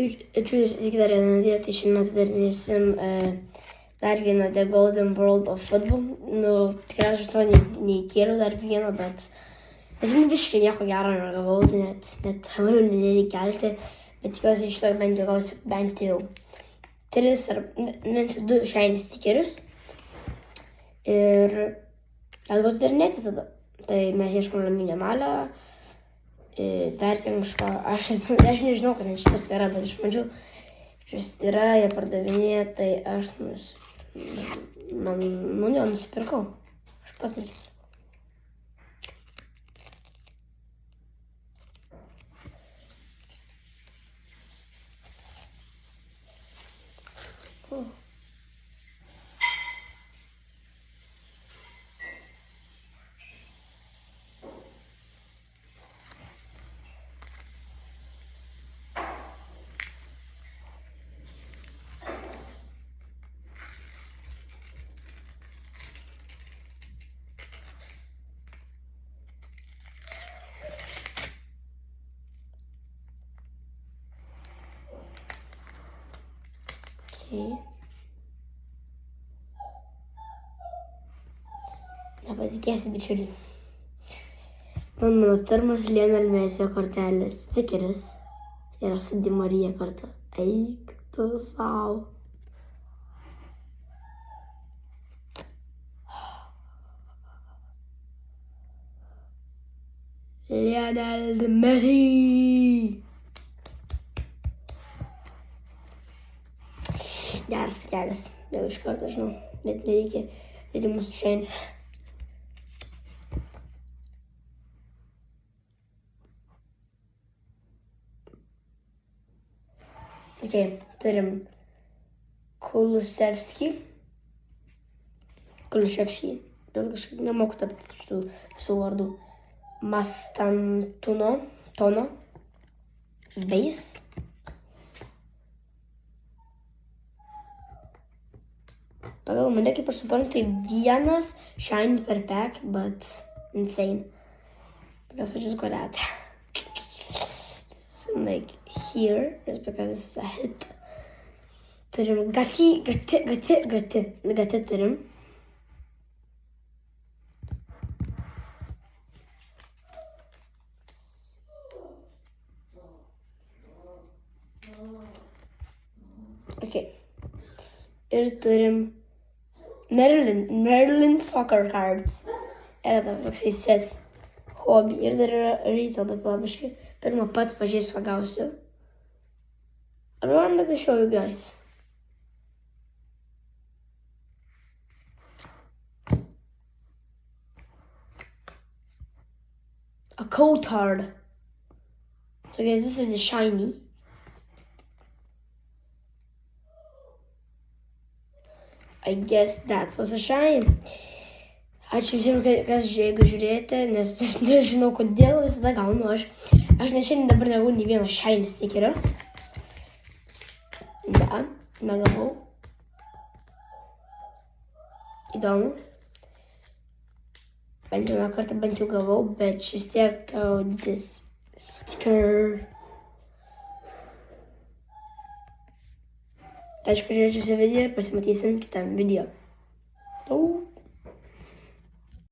Ačiū ir dar vieną dieną, tai šiandien atidarinėsim dar vieną The Golden World of Football. Nu, tikriausiai to neįkėliau dar vieną, bet aš visiškai nieko gero negavau, tai net manau nereikia kelti, bet tikiuosi iš to bent jau gausiu bent jau 3 ar bent jau 2 shiny stickerius. Ir gal gauti dar net tada. Tai mes ieškom Laminio Yamalio. Dar ten kažko, aš nežinau, kad šitas yra, bet aš mačiau, šis yra, jie pardavinėja, tai aš jo nusipirkau. Aš pats nusipirkau. Nepatikėsi, bičiuliai. Mano pirmas Lionel Messi kortelės stickeris yra su Di Marija kartu. Eik tu sau. Lionel Messi. Geras pakelis, jau iš karto žinau, net nereikia mūsų šiandien. Ok, turim Kulusevskį, dėl kažkaip nemoku tapti šitų visų vardų, Mastantuono, Beis, pagal mane, kaip aš suprantu, tai vienas shiny per pack, but insane. Because we just got that. So like here, just because this is a hit. Turim Gati turim. Okay. Ir turim Merlin Soccer Cards. Yra tam toksai set hobby. Ir dar yra retail, bet pabiškai. Pirmą pats pažiūrėsiu, ką gausiu. I want to show you guys. A Cotard. So guys, this is the shiny. I guess that's what's a shine. Ačiū visiems, kas jeigu žiūrėjote, nes aš nežinau, kodėl visada gaunu aš. Aš net šiandien dabar negavau nei vieno shiny stickerio. Ne, negavau. Įdomu. Bent jau vieną kartą bent jau gavau, bet vis tiek this sticker. Ačiū, kad žiūrėjote šį video ir pasimatysim kitam video. Tau.